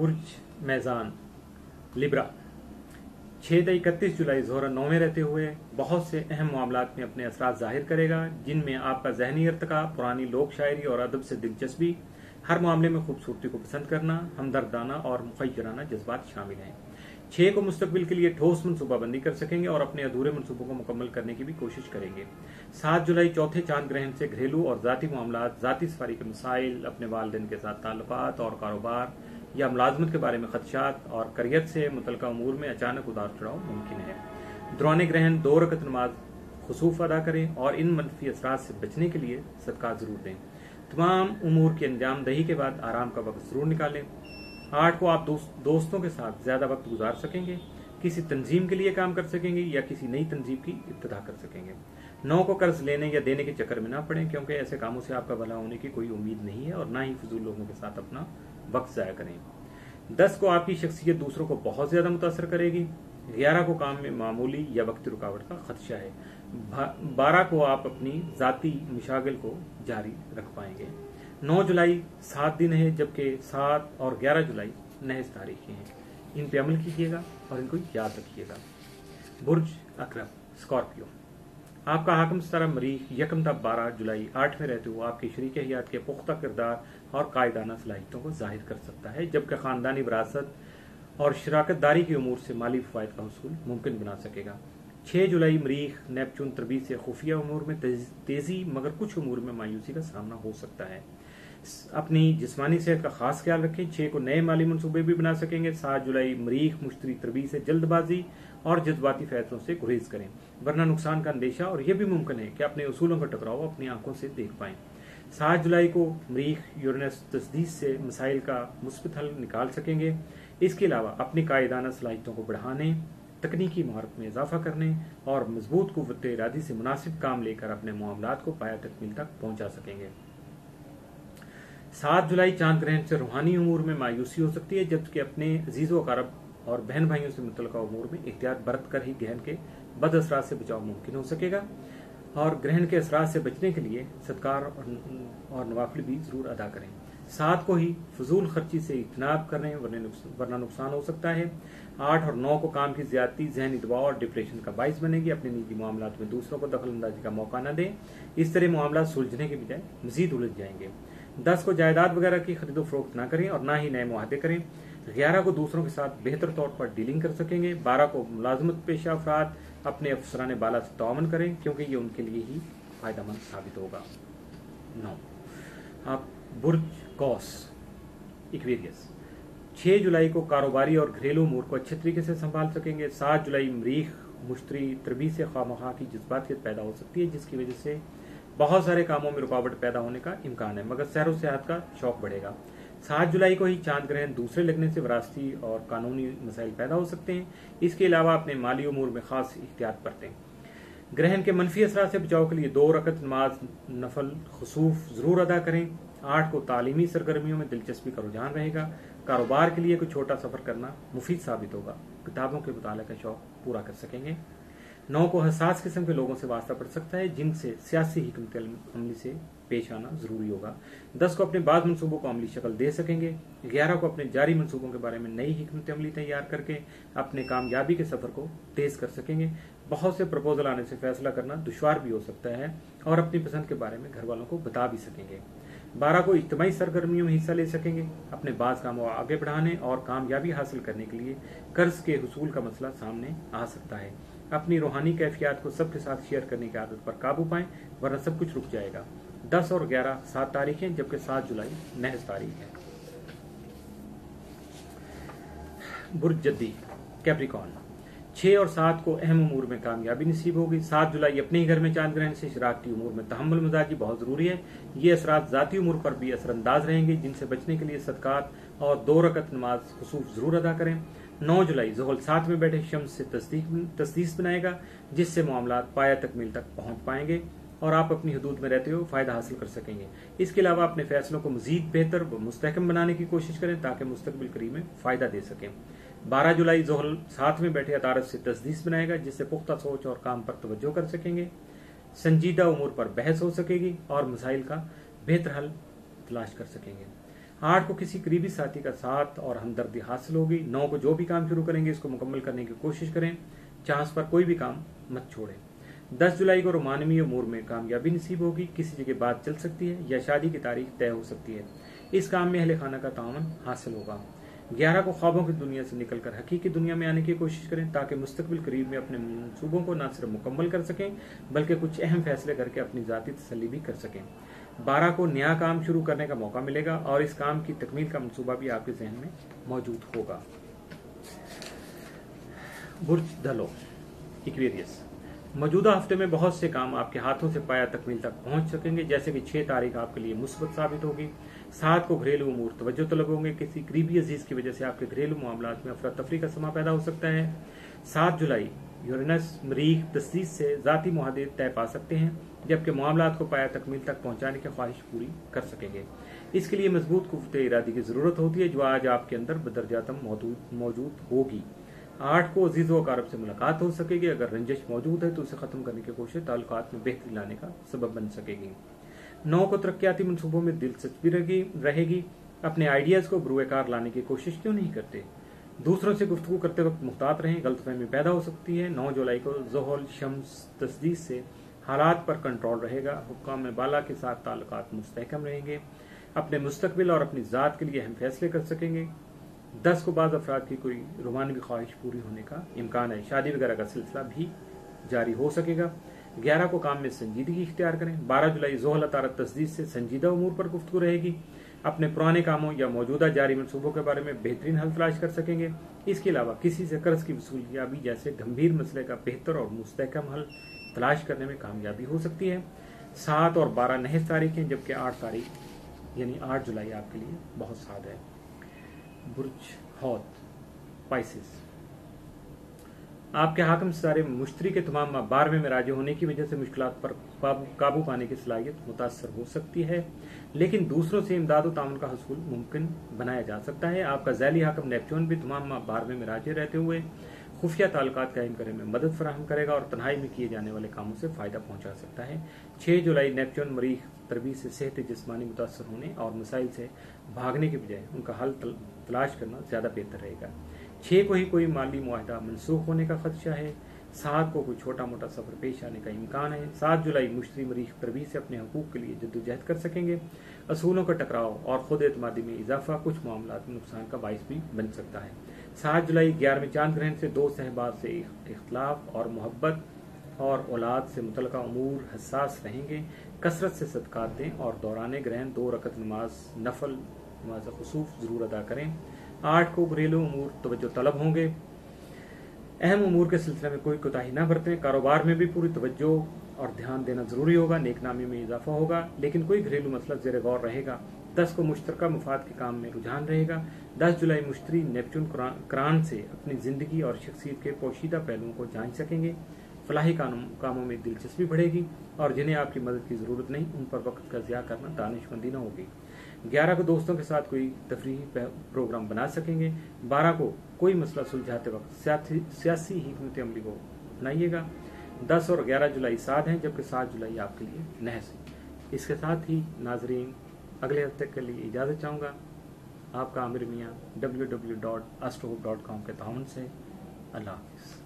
बुर्ज मेज़ान Libra 6 से 31 जुलाई ज़ोहरा 9 में रहते हुए बहुत से अहम मामलात में अपने असरात जाहिर करेगा, जिनमें आपका ज़हनी इर्तिका, पुरानी लोक शायरी और अदब से दिलचस्पी, हर मामले में खूबसूरती को पसंद करना, हमदर्दाना और मुखय्यराना जज्बात शामिल हैं। 6 को मुस्तकबिल के लिए ठोस मनसूबाबंदी कर सकेंगे और अपने अधूरे मनसूबों को मुकम्मल करने की भी कोशिश करेंगे। 7 जुलाई चौथे चांद ग्रहण से घरेलू और ज़ाती मामलात, ज़ाती सफारी के मसाइल, अपने वालिदैन के साथ ताल्लुकात और कारोबार या मुलाजमत के बारे में खदशात और करियर से मुतल्लिका उमूर में अचानक उतार चढ़ाव मुमकिन है। दौरान ग्रहण 2 रकत नमाज खुसूफ अदा करें और इन मनफी असरात से बचने के लिए सदका जरूर दें। तमाम उमूर की अंजाम दही के बाद आराम का वक्त जरूर निकालें। 8 को आप दोस्तों के साथ ज्यादा वक्त गुजार सकेंगे, किसी तंजीम के लिए काम कर सकेंगे या किसी नई तंजीम की इब्तिदा कर सकेंगे। 9 को कर्ज लेने या देने के चक्कर में ना पड़ें, क्योंकि ऐसे कामों से आपका भला होने की कोई उम्मीद नहीं है और ना ही फजूल लोगों के साथ अपना वक्त जाया करें। 10 को आपकी शख्सियत दूसरों को बहुत ज्यादा मुतासर करेगी। 11 को काम में मामूली या वक्ती रुकावट का खदशा है। 12 को आप अपनी जाती मशागिल को जारी रख पाएंगे। 9 जुलाई 7 दिन है, जबकि 7 और 11 जुलाई नहज तारीखें हैं। इन पे अमल कीजिएगा और इनको याद रखिएगा। बुर्ज अकरब स्कॉर्पियो, आपका हाकिम सितारा मरीख 1 तक 12 जुलाई 8 में रहते हुए आपकी शरीक हयात के पुख्ता किरदार और कायदाना सलाहियतों को जाहिर कर सकता है, जबकि खानदानी विरासत और शराकतदारी की उमूर से माली फ़वाइद का हसूल मुमकिन बना सकेगा। 6 जुलाई मरीख नेपचून तरबीज से खुफिया उमूर में तेजी मगर कुछ उमूर में मायूसी का सामना हो सकता है। अपनी जिस्मानी सेहत का खास ख्याल रखें। 6 को नए माली मनसूबे भी बना सकेंगे। 7 जुलाई मरीख मुश्तरी तरबीज से जल्दबाजी और जज्बाती फैसलों से गुरेज करें, वरना नुकसान का अंदेशा और यह भी मुमकिन है कि अपने उसूलों का टकराव अपनी आंखों से देख पाएं। 7 जुलाई को मरीख यूरेनस तस्दीस से मसाइल का मुस्बत हल निकाल सकेंगे। इसके अलावा अपनी कायदाना सलाहियतों को बढ़ाने, तकनीकी महारत में इजाफा करने और मजबूत कुव्वत इरादी से मुनासिब काम लेकर अपने मामलात को पाया तकमील तक पहुंचा सकेंगे। 7 जुलाई चांद ग्रहण से रूहानी उमूर में मायूसी हो सकती है, जबकि अपने अजीज़ो अकारब और बहन भाइयों से मुतल्लिका उमूर में एहतियात बरत कर ही ग्रहण के बद असरात से बचाव मुमकिन हो सकेगा। और ग्रहण के असरात से बचने के लिए सदकार और नवाफिल भी जरूर अदा करें। 7 को ही फजूल खर्ची से इज्तनाब करें, वरना नुकसान हो सकता है। 8 और 9 को काम की ज्यादती जहनी दबाव और डिप्रेशन का बाइस बनेगी। अपने निजी मामलात में दूसरों को दखल अंदाजी का मौका न दें, इस तरह मामला सुलझने के बजाय मजीद उलझ जाएंगे। 10 को जायदाद वगैरह की खरीदो फरोख्त न करें और न ही नए मुआहदे करें। 11 को दूसरों के साथ बेहतर तौर पर डीलिंग कर सकेंगे। 12 को मुलाजमत पेशा अफराद अपने अफसरान बाला से ताउन करें, क्योंकि ये उनके लिए ही फायदेमंद साबित होगा। 9 आप बुर्ज कौस इक्वेरियस 6 जुलाई को कारोबारी और घरेलू उमूर को अच्छे तरीके से संभाल सकेंगे। 7 जुलाई मरीख मुश्तरी तरबीज से खामखा की जज्बातियत पैदा हो सकती है, जिसकी वजह से बहुत सारे कामों में रुकावट पैदा होने का इम्कान है, मगर सैर व सेहत का शौक बढ़ेगा। 7 जुलाई को ही चांद ग्रहण दूसरे लगने से विरासती और कानूनी मसाइल पैदा हो सकते हैं। इसके अलावा अपने माली उमूर में खास एहतियात बरतें। ग्रहण के मनफी असरात से बचाव के लिए 2 रकत नमाज नफल खुसूफ जरूर अदा करें। 8 को तालीमी सरगर्मियों में दिलचस्पी का रुझान रहेगा। कारोबार के लिए कोई छोटा सफर करना मुफीद साबित होगा। किताबों के मुताले का शौक पूरा कर सकेंगे। 9 को हसास किस्म के लोगों से वास्ता पड़ सकता है, जिनसे सियासी हिकमत अमली से पेश आना जरूरी होगा। 10 को अपने बाद मनसूबों को अमली शक्ल दे सकेंगे। 11 को अपने जारी मनसूबों के बारे में नई हिकमत अमली तैयार करके अपने कामयाबी के सफर को तेज कर सकेंगे। बहुत से प्रपोजल आने से फैसला करना दुश्वार भी हो सकता है और अपनी पसंद के बारे में घर वालों को बता भी सकेंगे। 12 को इज्तिमाई सरगर्मियों में हिस्सा ले सकेंगे। अपने बाज कामों को आगे बढ़ाने और कामयाबी हासिल करने के लिए कर्ज के हुसूल का मसला सामने आ सकता है। अपनी रूहानी कैफियत को सबके साथ शेयर करने की आदत पर काबू पाएं, वरना सब कुछ रुक जाएगा। 10 और 11 7 तारीखें, जबकि 7 जुलाई नहज तारीख है। बुर्ज जद्दी कैप्रिकॉर्न 6 और 7 को अहम उमूर में कामयाबी नसीब होगी। 7 जुलाई अपने ही घर में चांद ग्रहण से शरारती उमूर में तहम्मुल मजाजी बहुत जरूरी है। ये असरात जाती उमूर पर भी असरअंदाज रहेंगे, जिनसे बचने के लिए सदकात और 2 रकत नमाज खुसूफ जरूर अदा करें। 9 जुलाई ज़ुहल 7 में बैठे शम्स से तस्दीस बनाएगा, जिससे मामलात पाया तकमील तक पहुंच पाएंगे और आप अपनी हदूद में रहते हुए फायदा हासिल कर सकेंगे। इसके अलावा अपने फैसलों को मजीद बेहतर व मुस्तहकम बनाने की कोशिश करें, ताकि मुस्तकबिल करीब में फायदा दे सकें। 12 जुलाई ज़ुहल 7 में बैठे अतारत से तस्दीस बनाएगा, जिससे पुख्ता सोच और काम पर तवज्जो कर सकेंगे। संजीदा उमूर पर बहस हो सकेगी और मसाइल का बेहतर हल तलाश कर सकेंगे। 8 को किसी करीबी साथी का साथ और हमदर्दी हासिल होगी। 9 को जो भी काम शुरू करेंगे इसको मुकम्मल करने की कोशिश करें, चांस पर कोई भी काम मत छोड़ें। 10 जुलाई को रोमानवी अमूर में कामयाबी नसीब होगी, किसी जगह बात चल सकती है या शादी की तारीख तय हो सकती है। इस काम में अहले खाना का तावन हासिल होगा। 11 को ख्वाबों की दुनिया से निकलकर हकीकी दुनिया में आने की कोशिश करें ताकि मुस्तकबिल करीब में अपने मंसूबों को न सिर्फ मुकम्मल कर सकें बल्कि कुछ अहम फैसले करके अपनी ज़ाती तसल्ली भी कर सकें। 12 को नया काम शुरू करने का मौका मिलेगा और इस काम की तकमील का मंसूबा भी आपके जहन में मौजूद होगा। बुर्ज धलो एक्वेरियस, मौजूदा हफ्ते में बहुत से काम आपके हाथों से पाया तकमील तक पहुंच सकेंगे, जैसे कि 6 तारीख आपके लिए मुस्बत साबित होगी। 7 को घरेलू उमूर तवज्जो तलब होंगे, किसी करीबी अजीज की वजह से आपके घरेलू मामलात में अफरा तफरी का समा पैदा हो सकता है। 7 जुलाई यूरेनस मरीख तस्दीस से जाती मुहादे तय पा सकते हैं, जबकि मामलात को पाया तकमील तक पहुंचाने की ख्वाहिश पूरी कर सकेंगे। इसके लिए मजबूत कुव्वत इरादी की जरूरत होती है जो आज आपके अंदर बदरजातम मौजूद होगी। 8 को अजीज़ व अकारब से मुलाकात हो सकेगी, अगर रंजिश मौजूद है तो उसे खत्म करने की कोशिश ताल्लुकात में बेहतरी लाने का सबब बन सकेगी। 9 को तरक्याती मनसूबों में दिलचस्पी रहेगी, अपने आइडियाज को बरूएकार लाने की कोशिश क्यों नहीं करते। दूसरों से गुफ्तगू करते वक्त मुहतात रहें, गलतफहमी पैदा हो सकती है। 9 जुलाई को ज़ोहल शम्स तस्दीस से हालात पर कंट्रोल रहेगा, हुक्काम बाला के साथ ताल्लुकात मुस्तहकम रहेंगे, अपने मुस्तकबिल और अपनी ज़ात के लिए अहम फैसले कर सकेंगे। 10 को बाज़ अफराद की कोई रोमानवी ख्वाहिश पूरी होने का इम्कान है, शादी वगैरह का सिलसिला भी जारी हो सकेगा। 11 को काम में संजीदगी इख्तियार करें। 12 जुलाई ज़ोहल अतारत तस्दीस से संजीदा उमूर पर गुफ्तगू रहेगी, अपने पुराने कामों या मौजूदा जारी मनसूबों के बारे में बेहतरीन हल तलाश कर सकेंगे। इसके अलावा किसी से कर्ज की वसूलियाबी जैसे गंभीर मसले का बेहतर और मुस्तहकम हल तलाश करने में कामयाबी हो सकती है। 7 और 12 नहज तारीखें, जबकि 8 तारीख यानी 8 जुलाई आपके लिए बहुत साद है। बुर्ज हौत पाइसिस, आपके हाकम सितारे मुश्तरी के तमाम 12वें में राजी होने की वजह से मुश्किलात पर काबू पाने की सलाहियत मुतासर हो सकती है, लेकिन दूसरों से इमदाद और ताउन का हसूल मुमकिन बनाया जा सकता है। आपका ज़ैली हाकम नेपच्यून भी तमाम 12वें में राजी रहते हुए खुफिया ताल्लुकात कायम करने में मदद फराहम करेगा और तन्हाई में किए जाने वाले कामों से फायदा पहुंचा सकता है। 6 जुलाई नेपच्यून मरीख तरबीत से सेहत जिस्मानी मुतासर होने और मसाइल से भागने के बजाय उनका हल तलाश करना ज्यादा बेहतर रहेगा। 6 को ही कोई माली मुआहदा मनसूख होने का खदशा है। 7 को कोई छोटा मोटा सफर पेश आने का इम्कान है। 7 जुलाई मुश्तरी मरीख तरबीत से अपने हकूक के लिए जद्दोजहद कर सकेंगे। असूलों का टकराव और खुद एतमादी में इजाफा कुछ मामलात में नुकसान का बाइस भी बन सकता है। 7 जुलाई 11वें चांद ग्रहण से 2 सहबाज से इख्तलाफ और मोहब्बत और औलाद से मुतल्लिका उमूर हसास रहेंगे। कसरत से सदकात दें और दौराने ग्रहण 2 रकत नमाज नफल नमाज खुसूफ जरूर अदा करें। 8 को घरेलू उमूर तवज्जो तलब होंगे, अहम उमूर के सिलसिले में कोई कोताही न बरतें। कारोबार में भी पूरी तवज्जो और ध्यान देना जरूरी होगा, नेकनामी में इजाफा होगा, लेकिन कोई घरेलू मसला ज़ेर गौर रहेगा। 10 को मुश्तरका मुफाद के काम में रुझान रहेगा। 10 जुलाई मुश्तरी नेपच्यून क्रान से अपनी जिंदगी और शख्सियत के पोशीदा पहलुओं को जांच सकेंगे। फलाही कामों में दिलचस्पी बढ़ेगी और जिन्हें आपकी मदद की जरूरत नहीं उन पर वक्त का ज़िया करना दानिशमंदी न होगी। 11 को दोस्तों के साथ कोई तफरीही प्रोग्राम बना सकेंगे। 12 को कोई मसला सुलझाते वक्त सियासी हिकमत अमली को अपनाइएगा। 10 और 11 जुलाई साथ हैं, जबकि 7 जुलाई आपके लिए नहस है। इसके साथ ही नाजरीन अगले हफ्ते के लिए इजाज़त चाहूँगा। आपका आमिर मियाँ www.astrohope.com के ताउन से। अल्लाह हाफ़िज़।